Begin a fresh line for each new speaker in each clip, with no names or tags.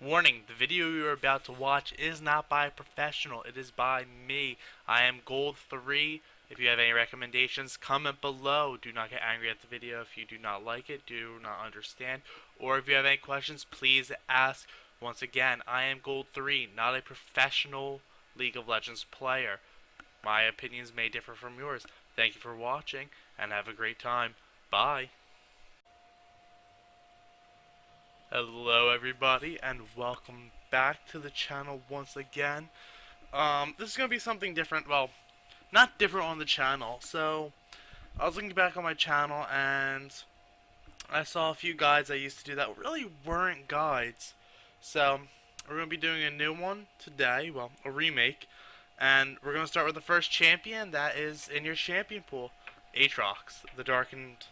Warning, the video you are about to watch is not by a professional, it is by me. I am Gold 3. If you have any recommendations, comment below. Do not get angry at the video if you do not like it, do not understand, or if you have any questions, please ask. Once again, I am Gold 3, not a professional League of Legends player. My opinions may differ from yours. Thank you for watching, and have a great time. Bye. Hello everybody and welcome back to the channel once again. This is going to be something different, well, not different on the channel. So, I was looking back on my channel and I saw a few guides I used to do that really weren't guides. So, we're going to be doing a new one today, well, a remake. And we're going to start with the first champion that is in your champion pool, Aatrox, the Darkened.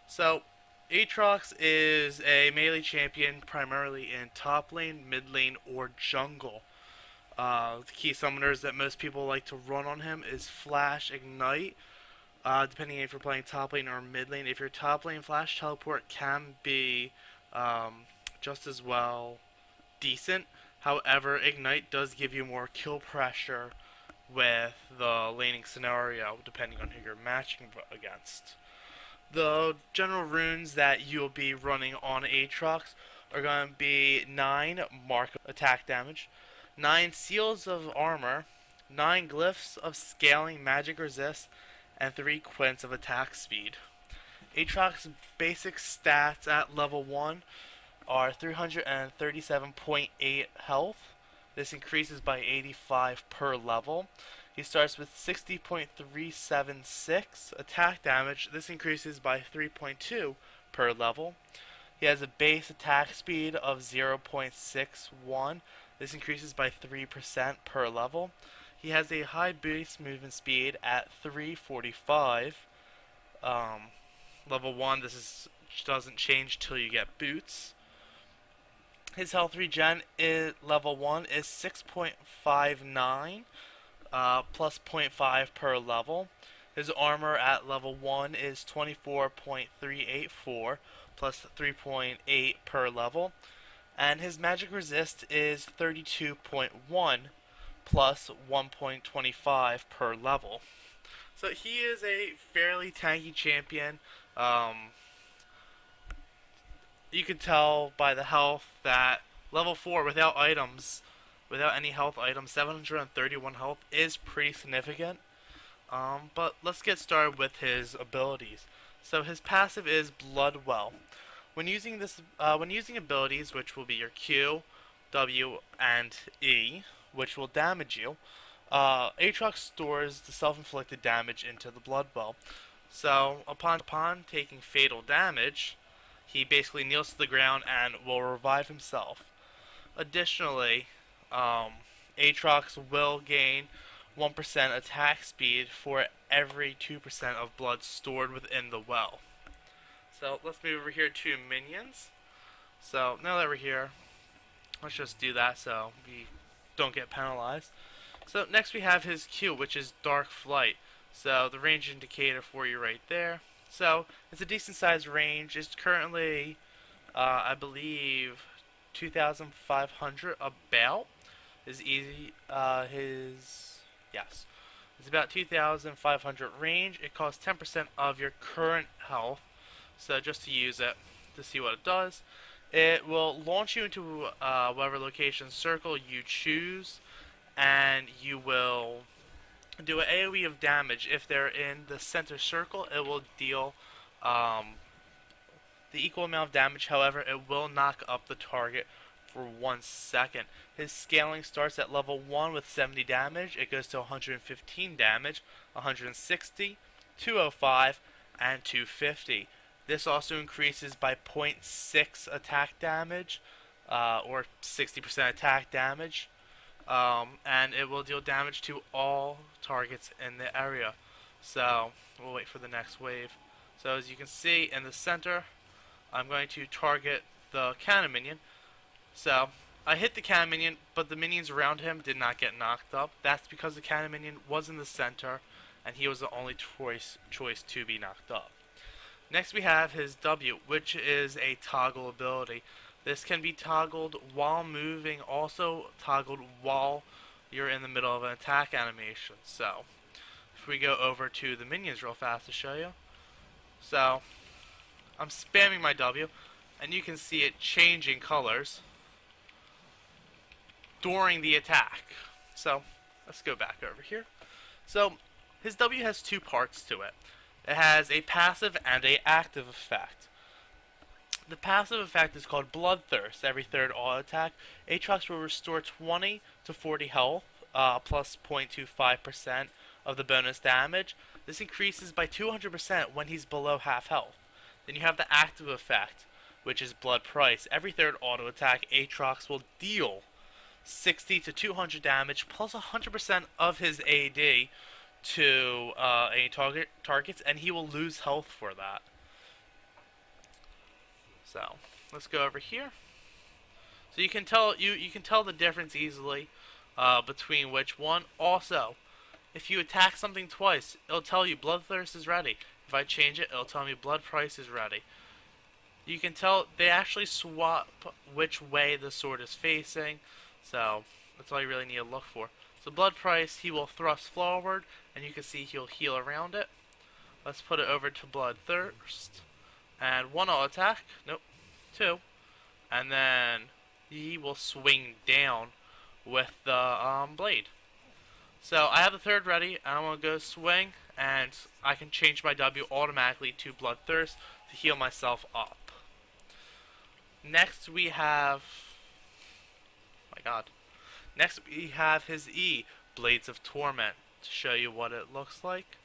So, Aatrox is a melee champion primarily in top lane, mid lane, or jungle. The key summoners that most people like to run on him is Flash, Ignite, depending if you're playing top lane or mid lane. If you're top lane, Flash Teleport can be just as well decent. However, Ignite does give you more kill pressure with the laning scenario, depending on who you're matching against. The general runes that you'll be running on Aatrox are going to be 9 mark attack damage, 9 seals of armor, 9 glyphs of scaling magic resist, and 3 quints of attack speed. Aatrox's basic stats at level 1 are 337.8 health. This increases by 85 per level. He starts with 60.376 attack damage. This increases by 3.2 per level. He has a base attack speed of 0.61. This increases by 3% per level. He has a high base movement speed at 345. Level 1, doesn't change till you get boots. His health regen level 1 is 6.59. Plus 0.5 per level. His armor at level 1 is 24.384 plus 3.8 per level. And his magic resist is 32.1 plus 1.25 per level. So he is a fairly tanky champion. You can tell by the health that level 4 without items, without any health items, 731 health is pretty significant. But let's get started with his abilities. So his passive is Bloodwell. When using abilities, which will be your Q, W, and E, which will damage you, Aatrox stores the self-inflicted damage into the Bloodwell. So upon taking fatal damage, he basically kneels to the ground and will revive himself. Additionally, Aatrox will gain 1% attack speed for every 2% of blood stored within the well. So let's move over here to minions. So now that we're here, let's just do that so we don't get penalized. So next we have his Q, which is Dark Flight. So the range indicator for you right there. So it's a decent sized range. It's currently, I believe, 2,500 about. Is easy. Yes, it's about 2,500 range. It costs 10% of your current health. So just to use it, to see what it does, it will launch you into whatever location circle you choose, and you will do an AoE of damage. If they're in the center circle, it will deal the equal amount of damage. However, it will knock up the target for 1 second. His scaling starts at level 1 with 70 damage. It goes to 115 damage, 160, 205, and 250. This also increases by 0.6 attack damage, or 60% attack damage, and it will deal damage to all targets in the area. So we'll wait for the next wave. So as you can see in the center, I'm going to target the cannon minion. So I hit the cannon minion, but the minions around him did not get knocked up. That's because the cannon minion was in the center, and he was the only choice to be knocked up. Next we have his W, which is a toggle ability. This can be toggled while moving, also toggled while you're in the middle of an attack animation. So, if we go over to the minions real fast to show you. So, I'm spamming my W, and you can see it changing colors during the attack. So, let's go back over here. So, his W has two parts to it. It has a passive and a active effect. The passive effect is called Bloodthirst. Every third auto attack, Aatrox will restore 20 to 40 health, plus 0.25% of the bonus damage. This increases by 200% when he's below half health. Then you have the active effect, which is Blood Price. Every third auto attack, Aatrox will deal 60 to 200 damage plus 100% of his AD to any targets, and he will lose health for that. So let's go over here. So you can tell the difference easily between which one. Also, if you attack something twice, it'll tell you Bloodthirst is ready. If I change it, it'll tell me Blood Price is ready. You can tell they actually swap which way the sword is facing, so that's all you really need to look for. So Blood Price, he will thrust forward, and you can see he'll heal around it. Let's put it over to Bloodthirst. And one auto attack, nope, two. And then he will swing down with the blade. So I have the third ready, and I'm going to go swing, and I can change my W automatically to Bloodthirst to heal myself up. Next we have, next we have his E, Blades of Torment, to show you what it looks like.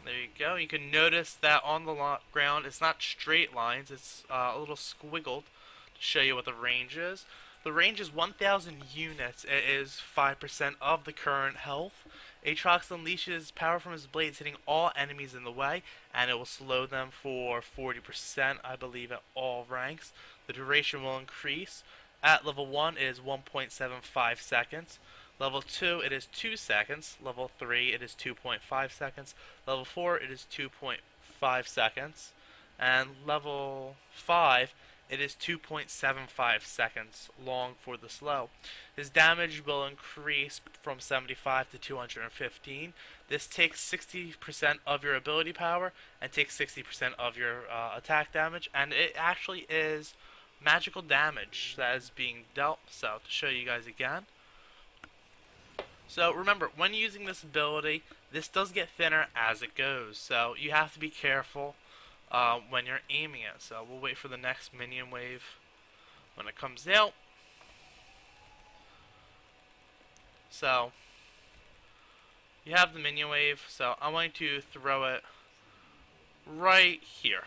There you go. You can notice that on the ground it's not straight lines, it's a little squiggled to show you what the range is. The range is 1,000 units. It is 5% of the current health. Aatrox unleashes power from his blades, hitting all enemies in the way, and it will slow them for 40%, I believe, at all ranks. The duration will increase. At level 1 it is 1.75 seconds. Level 2 it is 2 seconds. Level 3 it is 2.5 seconds. Level 4 it is 2.5 seconds. And level 5 it is 2.75 seconds long for the slow. His damage will increase from 75 to 215. This takes 60% of your ability power and takes 60% of your attack damage, and it actually is magical damage that is being dealt. So to show you guys again. So remember, when using this ability, this does get thinner as it goes, so you have to be careful when you're aiming it. So we'll wait for the next minion wave when it comes out. So you have the minion wave, so I'm going to throw it right here.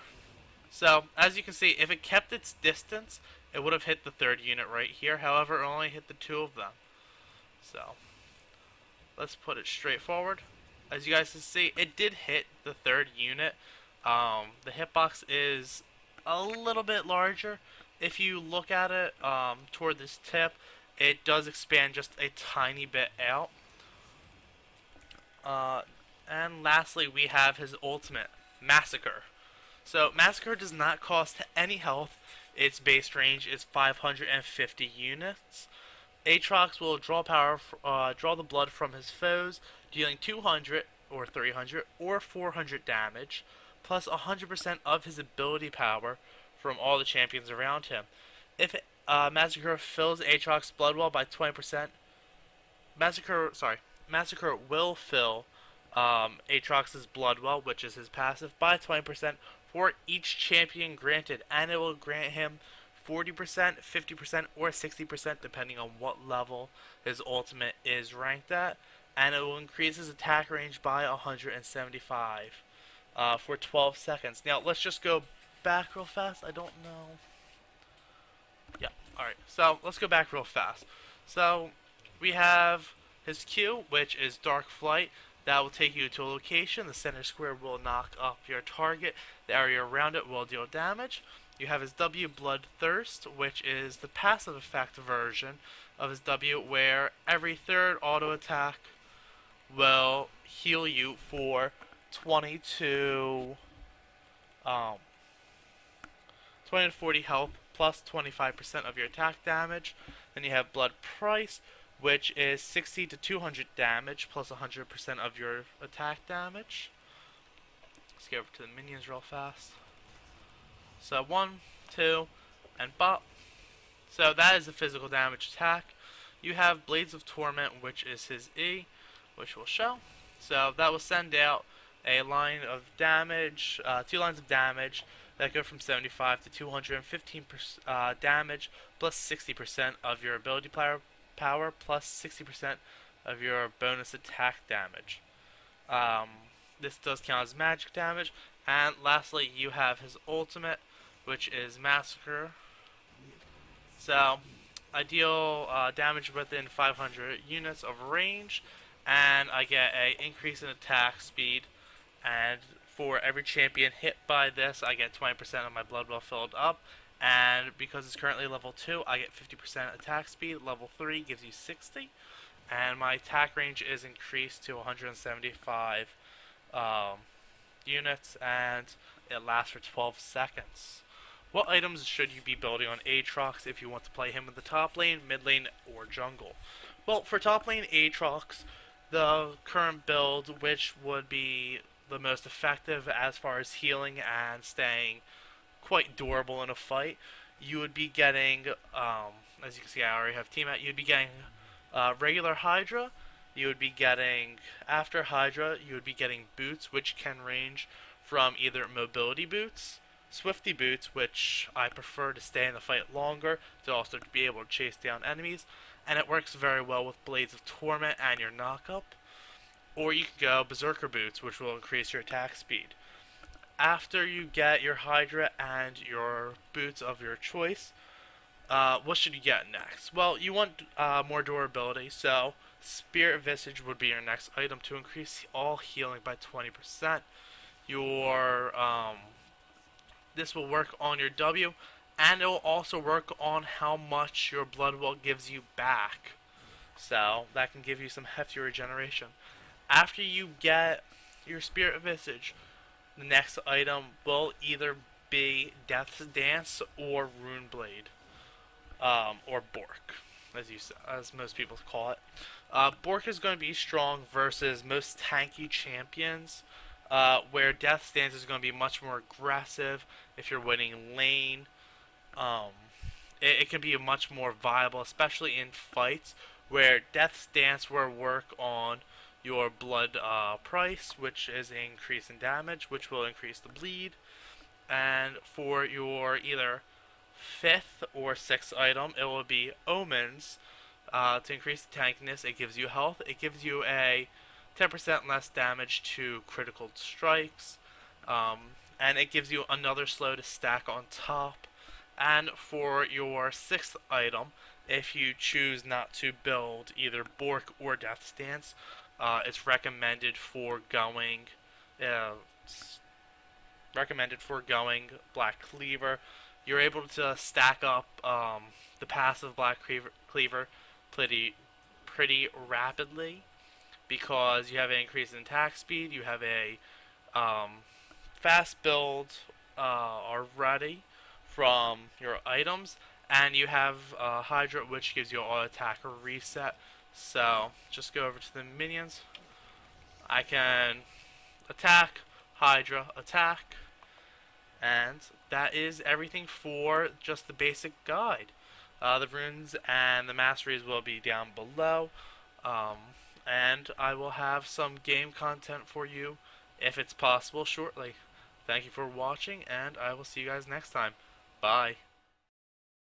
So as you can see, if it kept its distance, it would have hit the third unit right here. However, it only hit the two of them. So let's put it straight forward. As you guys can see, it did hit the third unit. The hitbox is a little bit larger. If you look at it toward this tip, it does expand just a tiny bit out. And lastly, we have his ultimate, Massacre. So Massacre does not cost any health. Its base range is 550 units. Aatrox will draw draw the blood from his foes, dealing 200 or 300 or 400 damage, plus 100% of his ability power from all the champions around him. If Massacre fills Aatrox's blood well by 20%, Massacre will fill Aatrox's blood well, which is his passive, by 20% for each champion granted, and it will grant him 40%, 50%, or 60% depending on what level his ultimate is ranked at, and it will increase his attack range by 175 for 12 seconds. Now let's just go back real fast. I don't know. Yeah, alright, so let's go back real fast. So we have his Q, which is Dark Flight. That will take you to a location. The center square will knock up your target. The area around it will deal damage. You have his W, Bloodthirst, which is the passive effect version of his W, where every third auto attack will heal you for 20 to 40 health plus 25% of your attack damage. Then you have Blood Price, which is 60 to 200 damage plus 100% of your attack damage. Let's get over to the minions real fast. So 1, 2, and bop. So that is the physical damage attack. You have Blades of Torment, which is his E, which will show. So that will send out a line of damage, 2 lines of damage that go from 75 to 215 damage, plus 60% of your ability power, plus 60% of your bonus attack damage. This does count as magic damage. And lastly, you have his ultimate, which is Massacre. So I deal damage within 500 units of range, and I get a increase in attack speed. And for every champion hit by this, I get 20% of my blood well filled up. And because it's currently level 2, I get 50% attack speed. Level 3 gives you 60. And my attack range is increased to 175 units, and it lasts for 12 seconds. What items should you be building on Aatrox if you want to play him in the top lane, mid lane, or jungle? Well, for top lane Aatrox, the current build, which would be the most effective as far as healing and staying quite durable in a fight, you would be getting, as you can see I already have team out, you'd be getting regular Hydra, you would be getting, after Hydra, you would be getting boots, which can range from either mobility boots, swifty boots, which I prefer to stay in the fight longer, to also be able to chase down enemies, and it works very well with Blades of Torment and your knockup. Or you can go Berserker boots, which will increase your attack speed. After you get your Hydra and your boots of your choice, what should you get next? Well, you want more durability, so Spirit Visage would be your next item to increase all healing by 20%. Your this will work on your W, and it will also work on how much your blood well gives you back. So that can give you some hefty regeneration. After you get your Spirit Visage, the next item will either be Death's Dance or Rune Blade, or Bork, as most people call it. Bork is going to be strong versus most tanky champions, where Death's Dance is going to be much more aggressive if you're winning lane. It can be much more viable, especially in fights, where Death's Dance will work on your blood price, which is an increase in damage, which will increase the bleed. And for your either 5th or 6th item, it will be Omens. To increase the tankiness, it gives you health. It gives you a 10% less damage to critical strikes. And it gives you another slow to stack on top. And for your 6th item, if you choose not to build either Bork or Death's Dance, it's recommended for going Black Cleaver. You're able to stack up the passive Black Cleaver pretty rapidly, because you have an increase in attack speed, you have a fast build already from your items, and you have Hydra, which gives you auto attack reset. So just go over to the minions. I can attack, Hydra, attack, and that is everything for just the basic guide. The runes and the masteries will be down below, and I will have some game content for you if it's possible shortly. Thank you for watching, and I will see you guys next time. Bye.